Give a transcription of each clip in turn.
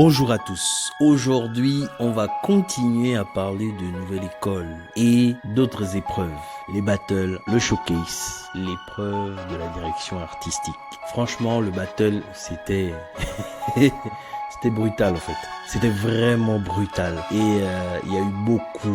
Bonjour à tous, aujourd'hui on va continuer à parler de nouvelle école et d'autres épreuves, les battles, le showcase, l'épreuve de la direction artistique. Franchement le battle c'était c'était brutal en fait, c'était vraiment brutal et il y a eu beaucoup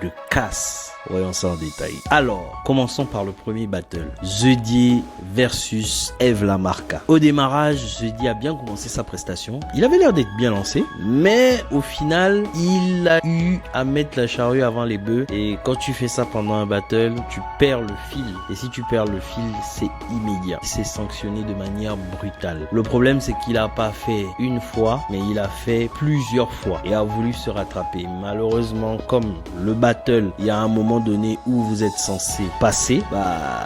de casse. Voyons ça en détail. Alors, commençons par le premier battle. Zeudier versus Eve Lamarca. Au démarrage, Zeudier a bien commencé sa prestation. Il avait l'air d'être bien lancé, mais au final, il a eu à mettre la charrue avant les bœufs. Et quand tu fais ça pendant un battle, tu perds le fil. Et si tu perds le fil, c'est immédiat. C'est sanctionné de manière brutale. Le problème, c'est qu'il a pas fait une fois, mais il a fait plusieurs fois et a voulu se rattraper. Malheureusement, comme le battle, il y a un moment donné où vous êtes censé passer,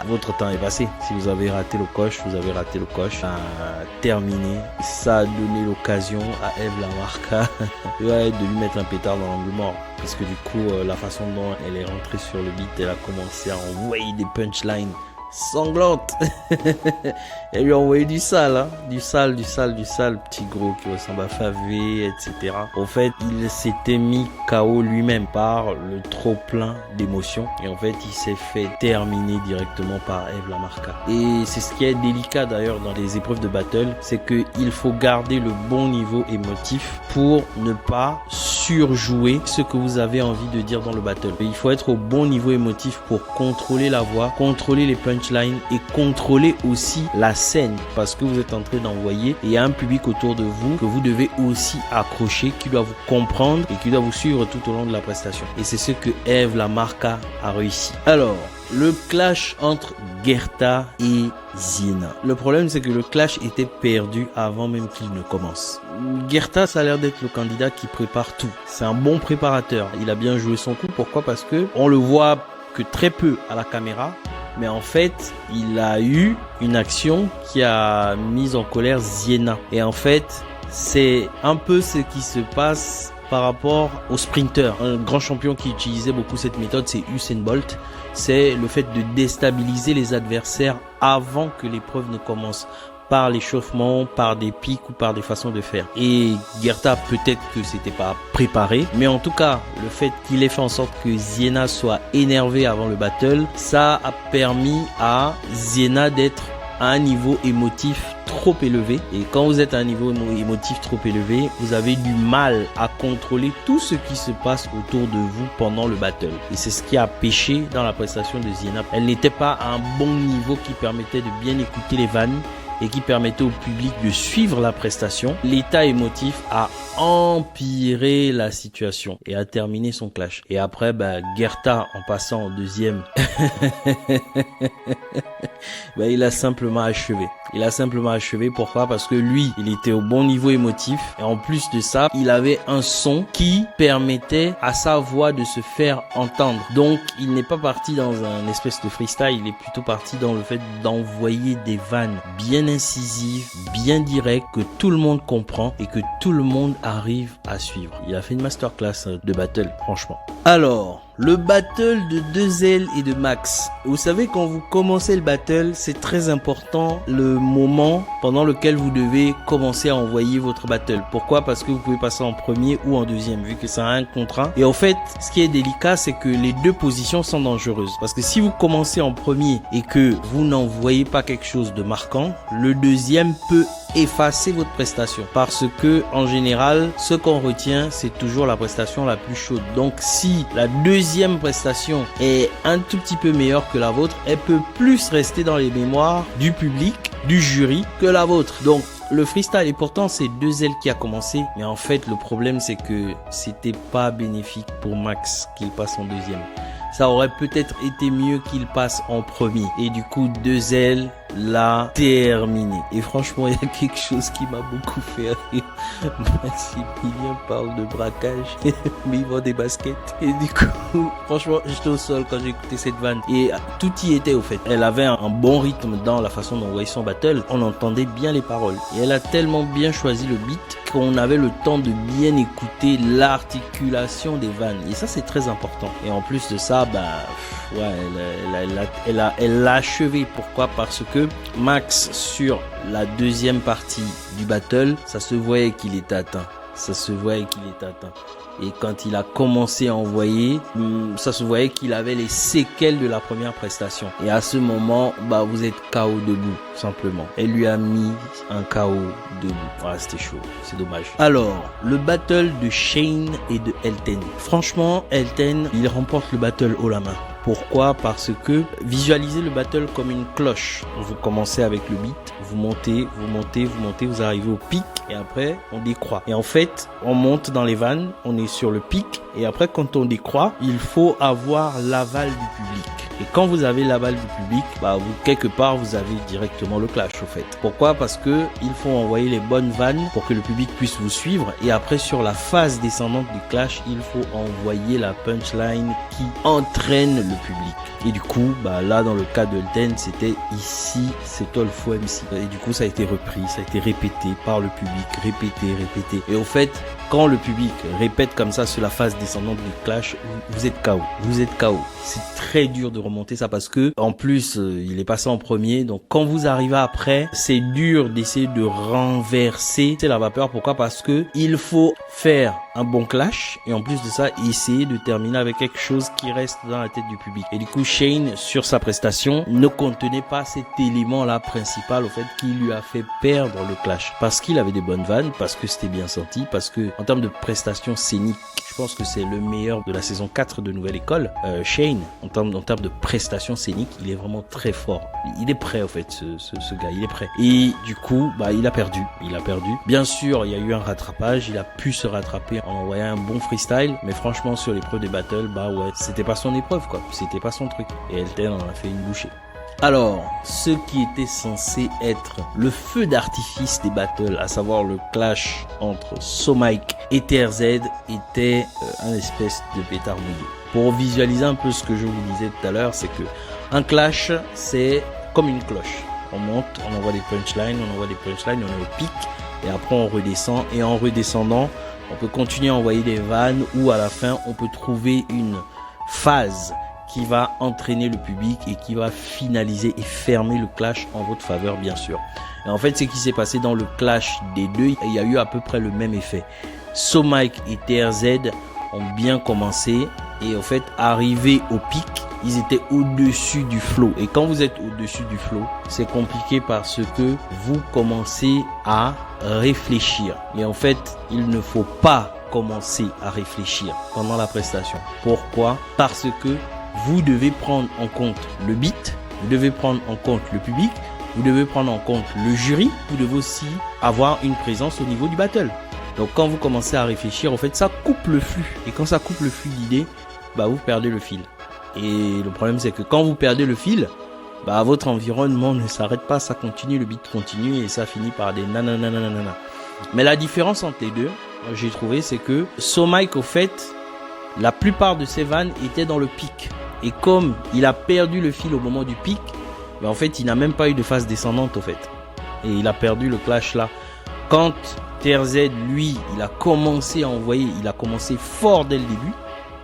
votre temps est passé. Si vous avez raté le coche, vous avez raté le coche. Terminé. Ça a donné l'occasion à Eve Lamarca de lui mettre un pétard dans l'angle mort. Parce que du coup, la façon dont elle est rentrée sur le beat, elle a commencé à envoyer des punchlines sanglante. Elle lui a envoyé du sale, hein? Du sale, petit gros qui ressemble à Favé, etc. Au fait, il s'était mis KO lui-même par le trop plein d'émotions. Et en fait, il s'est fait terminer directement par Eve Lamarca. Et c'est ce qui est délicat d'ailleurs dans les épreuves de battle, c'est que il faut garder le bon niveau émotif pour ne pas surjouer ce que vous avez envie de dire dans le battle. Il faut être au bon niveau émotif pour contrôler la voix, contrôler les punchlines et contrôler aussi la scène parce que vous êtes en train d'envoyer et il y a un public autour de vous que vous devez aussi accrocher, qui doit vous comprendre et qui doit vous suivre tout au long de la prestation. Et c'est ce que Eve Lamarca a réussi. Alors, le clash entre Gerta et Ziena. Le problème, c'est que le clash était perdu avant même qu'il ne commence. Gerta, ça a l'air d'être le candidat qui prépare tout. C'est un bon préparateur. Il a bien joué son coup. Pourquoi? Parce que on le voit que très peu à la caméra. Mais en fait, il a eu une action qui a mis en colère Ziena. Et en fait, c'est un peu ce qui se passe par rapport au sprinter. Un grand champion qui utilisait beaucoup cette méthode, c'est Usain Bolt. C'est le fait de déstabiliser les adversaires avant que l'épreuve ne commence, par l'échauffement, par des pics ou par des façons de faire. Et Gerta, peut-être que c'était pas préparé, mais en tout cas, le fait qu'il ait fait en sorte que Ziena soit énervée avant le battle, ça a permis à Ziena d'être à un niveau émotif trop élevé. Et quand vous êtes à un niveau émotif trop élevé, vous avez du mal à contrôler tout ce qui se passe autour de vous pendant le battle. Et c'est ce qui a péché dans la prestation de Ziena. Elle n'était pas à un bon niveau qui permettait de bien écouter les vannes et qui permettait au public de suivre la prestation. L'état émotif a empiré la situation et a terminé son clash. Et après, Gerta, en passant en deuxième, il a simplement achevé. Il a simplement achevé. Pourquoi? Parce que lui, il était au bon niveau émotif. Et en plus de ça, il avait un son qui permettait à sa voix de se faire entendre. Donc, il n'est pas parti dans un espèce de freestyle. Il est plutôt parti dans le fait d'envoyer des vannes bien incisives, bien directes, que tout le monde comprend et que tout le monde arrive à suivre. Il a fait une masterclass de battle, franchement. Alors, le battle de 2L et de Max. Vous savez, quand vous commencez le battle, c'est très important le moment pendant lequel vous devez commencer à envoyer votre battle. Pourquoi? Parce que vous pouvez passer en premier ou en deuxième, vu que c'est un contre 1. Et en fait, ce qui est délicat, c'est que les deux positions sont dangereuses. Parce que si vous commencez en premier et que vous n'envoyez pas quelque chose de marquant, le deuxième peut effacer votre prestation. Parce que, en général, ce qu'on retient, c'est toujours la prestation la plus chaude. Donc, si la deuxième prestation est un tout petit peu meilleure que la vôtre, elle peut plus rester dans les mémoires du public, du jury, que la vôtre. Donc, le freestyle, et pourtant c'est 2L qui a commencé, mais en fait le problème c'est que c'était pas bénéfique pour Max qu'il passe en deuxième. Ça aurait peut-être été mieux qu'il passe en premier. Et du coup 2L l'a terminé. Et franchement, il y a quelque chose qui m'a beaucoup fait rire. Maximilien parle de braquage, mais il vend des baskets. Et du coup, franchement, j'étais au sol quand j'ai écouté cette vanne. Et tout y était au fait. Elle avait un bon rythme dans la façon d'envoyer son battle. On entendait bien les paroles. Et elle a tellement bien choisi le beat qu'on avait le temps de bien écouter l'articulation des vannes. Et ça, c'est très important. Et en plus de ça, Ouais, elle l'a achevé. Pourquoi? Parce que Max, sur la deuxième partie du battle, ça se voyait qu'il était atteint. Ça se voyait qu'il était atteint. Et quand il a commencé à envoyer, ça se voyait qu'il avait les séquelles de la première prestation. Et à ce moment, bah, vous êtes KO debout, simplement. Elle lui a mis un KO debout. Voilà, c'était chaud. C'est dommage. Alors, le battle de Shane et de Elten. Franchement, Elten, il remporte le battle haut la main. Pourquoi? Parce que visualisez le battle comme une cloche. Vous commencez avec le beat, vous montez, vous arrivez au pic et après on décroît. Et en fait, on monte dans les vannes, on est sur le pic et après quand on décroît, il faut avoir l'aval du public. Et quand vous avez l'aval du public, bah vous quelque part vous avez directement le clash au fait. Pourquoi? Parce que il faut envoyer les bonnes vannes pour que le public puisse vous suivre et après sur la phase descendante du clash, il faut envoyer la punchline qui entraîne le public. Et du coup, bah là dans le cas de Elten, c'était ici, c'est All for MC. Et du coup, ça a été repris, ça a été répété par le public, répété. Et au fait, quand le public répète comme ça sur la phase descendante du clash, vous êtes KO. Vous êtes KO. C'est très dur de remonter ça parce que en plus il est passé en premier. Donc quand vous arrivez après, c'est dur d'essayer de renverser la vapeur. Pourquoi? Parce que il faut faire un bon clash et en plus de ça essayer de terminer avec quelque chose qui reste dans la tête du public. Et du coup Shane sur sa prestation ne contenait pas cet élément là principal au fait qui lui a fait perdre le clash parce qu'il avait des bonnes vannes, parce que c'était bien senti, parce que en termes de prestations scéniques, je pense que c'est le meilleur de la saison 4 de Nouvelle École. Shane, en termes de prestations scéniques, il est vraiment très fort. Il est prêt, en fait, ce gars, il est prêt. Et du coup, bah, il a perdu. Bien sûr, il y a eu un rattrapage. Il a pu se rattraper en envoyant un bon freestyle. Mais franchement, sur l'épreuve des battles, bah ouais, c'était pas son épreuve, quoi. C'était pas son truc. Et Elten en a fait une bouchée. Alors, ce qui était censé être le feu d'artifice des battles, à savoir le clash entre Somike et TRZ, était un espèce de pétard mouillé. Pour visualiser un peu ce que je vous disais tout à l'heure, c'est que un clash, c'est comme une cloche. On monte, on envoie des punchlines, on est au pic, et après on redescend, et en redescendant, on peut continuer à envoyer des vannes, ou à la fin, on peut trouver une phase qui va entraîner le public et qui va finaliser et fermer le clash en votre faveur, bien sûr. Et en fait, ce qui s'est passé dans le clash des deux, il y a eu à peu près le même effet. Somike et TRZ ont bien commencé et en fait, arrivés au pic, ils étaient au-dessus du flow. Et quand vous êtes au-dessus du flow, c'est compliqué parce que vous commencez à réfléchir. Et en fait, il ne faut pas commencer à réfléchir pendant la prestation. Pourquoi? Parce que vous devez prendre en compte le beat, vous devez prendre en compte le public, vous devez prendre en compte le jury, vous devez aussi avoir une présence au niveau du battle. Donc quand vous commencez à réfléchir, en fait, ça coupe le flux. Et quand ça coupe le flux d'idées, bah vous perdez le fil. Et le problème, c'est que quand vous perdez le fil, bah votre environnement ne s'arrête pas, ça continue, le beat continue et ça finit par des nananananana. Mais la différence entre les deux, j'ai trouvé, c'est que Somike, au fait, la plupart de ses vannes étaient dans le pic. Et comme il a perdu le fil au moment du pic, ben en fait, il n'a même pas eu de phase descendante, au fait. Et il a perdu le clash là. Quand TRZ, lui, il a commencé à envoyer, il a commencé fort dès le début.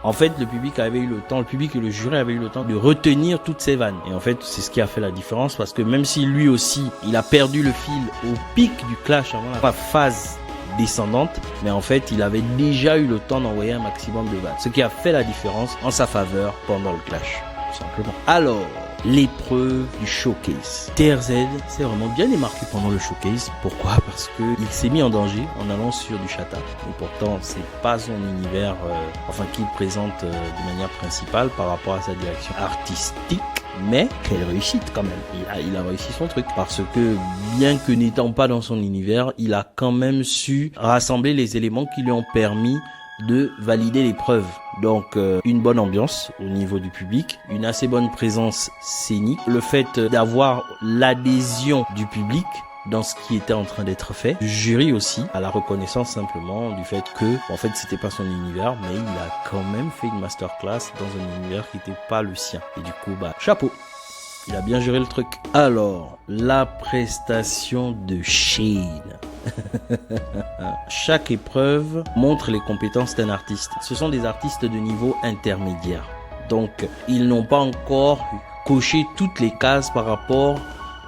En fait, le public avait eu le temps, le public et le jury avaient eu le temps de retenir toutes ces vannes. Et en fait, c'est ce qui a fait la différence parce que même si lui aussi, il a perdu le fil au pic du clash avant la phase descendante, mais en fait il avait déjà eu le temps d'envoyer un maximum de vannes, ce qui a fait la différence en sa faveur pendant le clash, tout simplement. Alors, l'épreuve du showcase. TRZ s'est vraiment bien démarqué pendant le showcase. Pourquoi? Parce que il s'est mis en danger en allant sur du chata. Et pourtant, c'est pas son univers, qu'il présente de manière principale par rapport à sa direction artistique. Mais quelle réussite quand même. Il a réussi son truc parce que bien que n'étant pas dans son univers, il a quand même su rassembler les éléments qui lui ont permis de valider l'épreuve. Donc une bonne ambiance au niveau du public, une assez bonne présence scénique, le fait d'avoir l'adhésion du public dans ce qui était en train d'être fait, du jury aussi, à la reconnaissance simplement du fait que, en fait, c'était pas son univers, mais il a quand même fait une masterclass dans un univers qui n'était pas le sien. Et du coup, bah, chapeau. Il a bien géré le truc. Alors, la prestation de Shane. Chaque épreuve montre les compétences d'un artiste. Ce sont des artistes de niveau intermédiaire. Donc, ils n'ont pas encore coché toutes les cases par rapport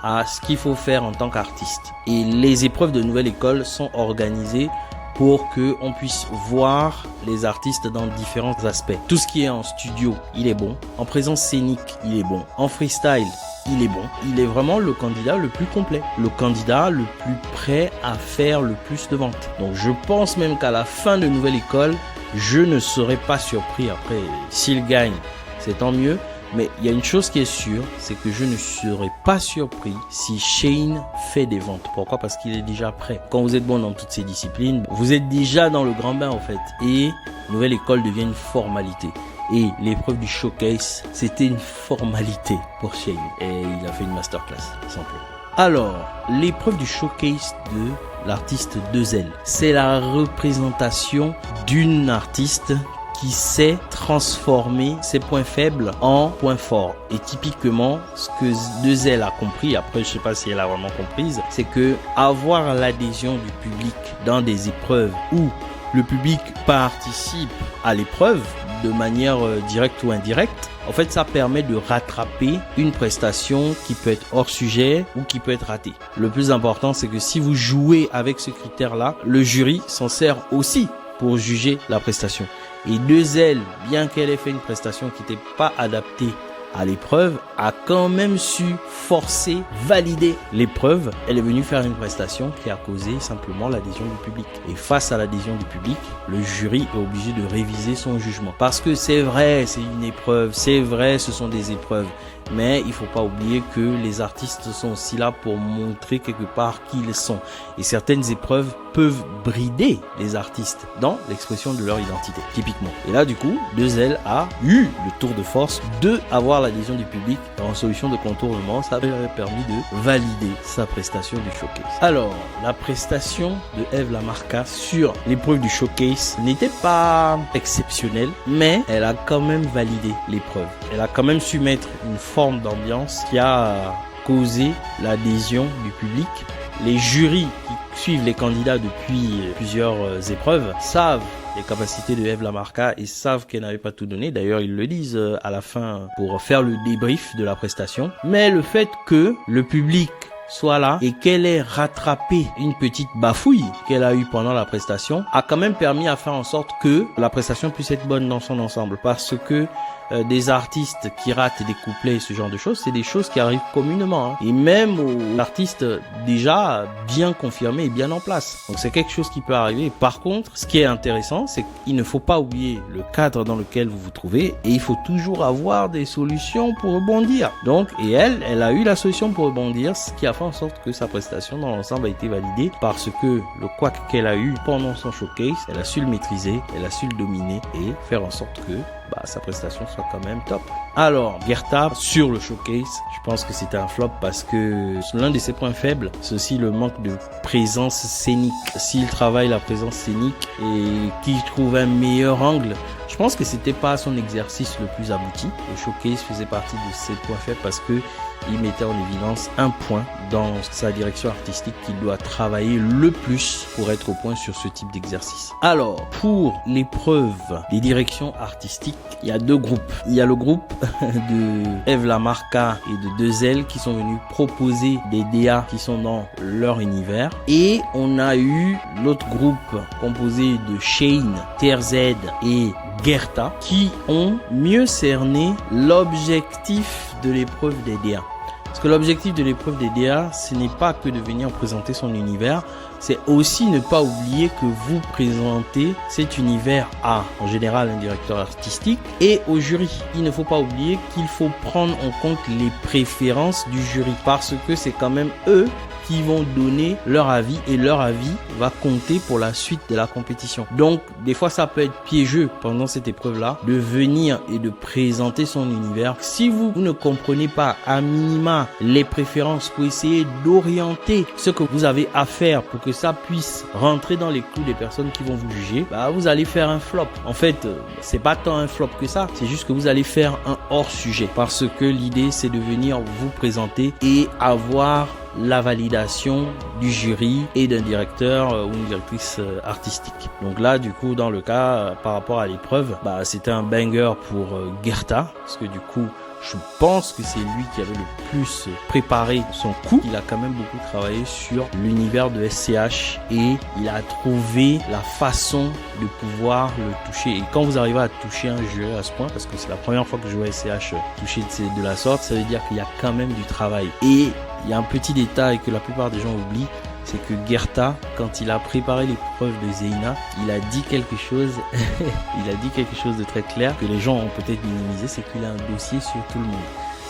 à ce qu'il faut faire en tant qu'artiste. Et les épreuves de nouvelle école sont organisées pour que on puisse voir les artistes dans différents aspects. Tout ce qui est en studio, il est bon. En présence scénique, il est bon. En freestyle, il est bon. Il est vraiment le candidat le plus complet. Le candidat le plus prêt à faire le plus de ventes. Donc je pense même qu'à la fin de nouvelle école, je ne serai pas surpris. Après, s'il gagne, c'est tant mieux. Mais il y a une chose qui est sûre, c'est que je ne serai pas surpris si Shane fait des ventes. Pourquoi? Parce qu'il est déjà prêt. Quand vous êtes bon dans toutes ces disciplines, vous êtes déjà dans le grand bain en fait. Et nouvelle école devient une formalité. Et l'épreuve du showcase, c'était une formalité pour Shane. Et il a fait une masterclass, simplement. Alors, l'épreuve du showcase de l'artiste 2L, c'est la représentation d'une artiste qui sait transformer ses points faibles en points forts. Et typiquement, ce que 2L a compris, après je sais pas si elle a vraiment comprise, c'est que avoir l'adhésion du public dans des épreuves où le public participe à l'épreuve de manière directe ou indirecte, en fait, ça permet de rattraper une prestation qui peut être hors sujet ou qui peut être ratée. Le plus important, c'est que si vous jouez avec ce critère-là, le jury s'en sert aussi pour juger la prestation. Et 2L, bien qu'elle ait fait une prestation qui n'était pas adaptée à l'épreuve, a quand même su forcer, valider l'épreuve. Elle est venue faire une prestation qui a causé simplement l'adhésion du public. Et face à l'adhésion du public, le jury est obligé de réviser son jugement. Parce que c'est vrai, c'est une épreuve, c'est vrai, ce sont des épreuves. Mais il faut pas oublier que les artistes sont aussi là pour montrer quelque part qui ils sont. Et certaines épreuves peuvent brider les artistes dans l'expression de leur identité, typiquement. Et là, du coup, 2L a eu le tour de force de avoir l'adhésion du public. En solution de contournement, ça lui a permis de valider sa prestation du showcase. Alors, la prestation de Eve Lamarca sur l'épreuve du showcase n'était pas exceptionnelle, mais elle a quand même validé l'épreuve. Elle a quand même su mettre une forme d'ambiance qui a causé l'adhésion du public. Les jurys qui suivent les candidats depuis plusieurs épreuves savent les capacités de Eve Lamarca et savent qu'elle n'avait pas tout donné. D'ailleurs, ils le disent à la fin pour faire le débrief de la prestation. Mais le fait que le public soit là et qu'elle ait rattrapé une petite bafouille qu'elle a eue pendant la prestation a quand même permis à faire en sorte que la prestation puisse être bonne dans son ensemble, parce que des artistes qui ratent des couplets et ce genre de choses, c'est des choses qui arrivent communément, hein. Et même aux artistes déjà bien confirmés et bien en place. Donc c'est quelque chose qui peut arriver. Par contre, ce qui est intéressant, c'est qu'il ne faut pas oublier le cadre dans lequel vous vous trouvez et il faut toujours avoir des solutions pour rebondir. Donc, et elle a eu la solution pour rebondir, ce qui a fait en sorte que sa prestation dans l'ensemble a été validée parce que le couac qu'elle a eu pendant son showcase, elle a su le maîtriser, elle a su le dominer et faire en sorte que sa prestation soit quand même top. Alors, Gerta, sur le showcase, je pense que c'était un flop parce que l'un de ses points faibles, c'est aussi le manque de présence scénique. S'il travaille la présence scénique et qu'il trouve un meilleur angle, je pense que c'était pas son exercice le plus abouti. Le showcase faisait partie de ses points faibles parce que il mettait en évidence un point dans sa direction artistique qu'il doit travailler le plus pour être au point sur ce type d'exercice. Alors, pour l'épreuve des directions artistiques, il y a deux groupes. Il y a le groupe de Eve Lamarca et de 2L qui sont venus proposer des DA qui sont dans leur univers. Et on a eu l'autre groupe composé de Shane, TRZ et Gerta qui ont mieux cerné l'objectif de l'épreuve des DA. Parce que l'objectif de l'épreuve des DA, ce n'est pas que de venir présenter son univers, c'est aussi ne pas oublier que vous présentez cet univers à, en général, un directeur artistique et au jury. Il ne faut pas oublier qu'il faut prendre en compte les préférences du jury parce que c'est quand même eux qui vont donner leur avis et leur avis va compter pour la suite de la compétition. Donc, des fois, ça peut être piégeux pendant cette épreuve-là de venir et de présenter son univers. Si vous ne comprenez pas à minima les préférences pour essayer d'orienter ce que vous avez à faire pour que ça puisse rentrer dans les clous des personnes qui vont vous juger, vous allez faire un flop. En fait, c'est pas tant un flop que ça, c'est juste que vous allez faire un hors sujet parce que l'idée, c'est de venir vous présenter et avoir la validation du jury et d'un directeur ou une directrice artistique. Donc là, du coup, dans le cas par rapport à l'épreuve, c'était un banger pour Gerta, parce que du coup, je pense que c'est lui qui avait le plus préparé son coup. Il a quand même beaucoup travaillé sur l'univers de SCH et il a trouvé la façon de pouvoir le toucher. Et quand vous arrivez à toucher un jeu à ce point, parce que c'est la première fois que je vois SCH toucher de la sorte, ça veut dire qu'il y a quand même du travail. Et il y a un petit détail que la plupart des gens oublient, c'est que Gerta, quand il a préparé l'épreuve de Zeina, il a dit quelque chose, il a dit quelque chose de très clair que les gens ont peut-être minimisé, c'est qu'il a un dossier sur tout le monde.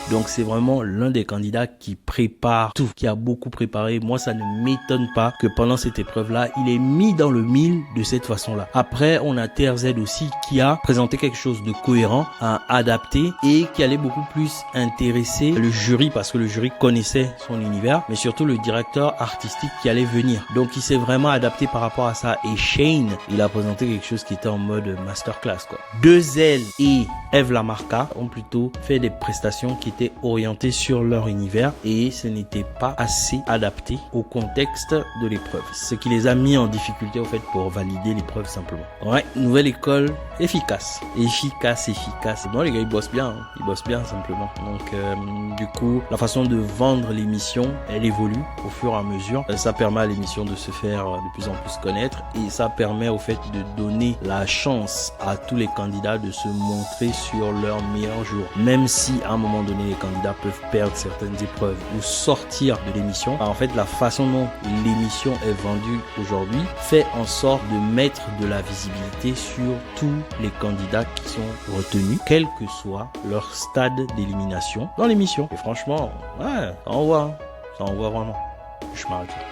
Donc c'est vraiment l'un des candidats qui prépare tout, qui a beaucoup préparé. Moi, ça ne m'étonne pas que pendant cette épreuve-là, il est mis dans le mille de cette façon-là. Après, on a TRZ aussi qui a présenté quelque chose de cohérent, adapté et qui allait beaucoup plus intéresser le jury parce que le jury connaissait son univers, mais surtout le directeur artistique qui allait venir. Donc il s'est vraiment adapté par rapport à ça. Et Shane, il a présenté quelque chose qui était en mode masterclass, quoi. 2L et Eve Lamarca ont plutôt fait des prestations qui étaient orientés sur leur univers et ce n'était pas assez adapté au contexte de l'épreuve. Ce qui les a mis en difficulté au fait pour valider l'épreuve simplement. Ouais, nouvelle école efficace. Bon, les gars, ils bossent bien, hein. Ils bossent bien simplement. Donc, du coup, la façon de vendre l'émission, elle évolue au fur et à mesure. Ça permet à l'émission de se faire de plus en plus connaître et ça permet au fait de donner la chance à tous les candidats de se montrer sur leur meilleur jour. Même si à un moment donné, les candidats peuvent perdre certaines épreuves ou sortir de l'émission. En fait, la façon dont l'émission est vendue aujourd'hui fait en sorte de mettre de la visibilité sur tous les candidats qui sont retenus, quel que soit leur stade d'élimination dans l'émission. Et franchement, ouais, ça envoie vraiment. Je m'arrête là.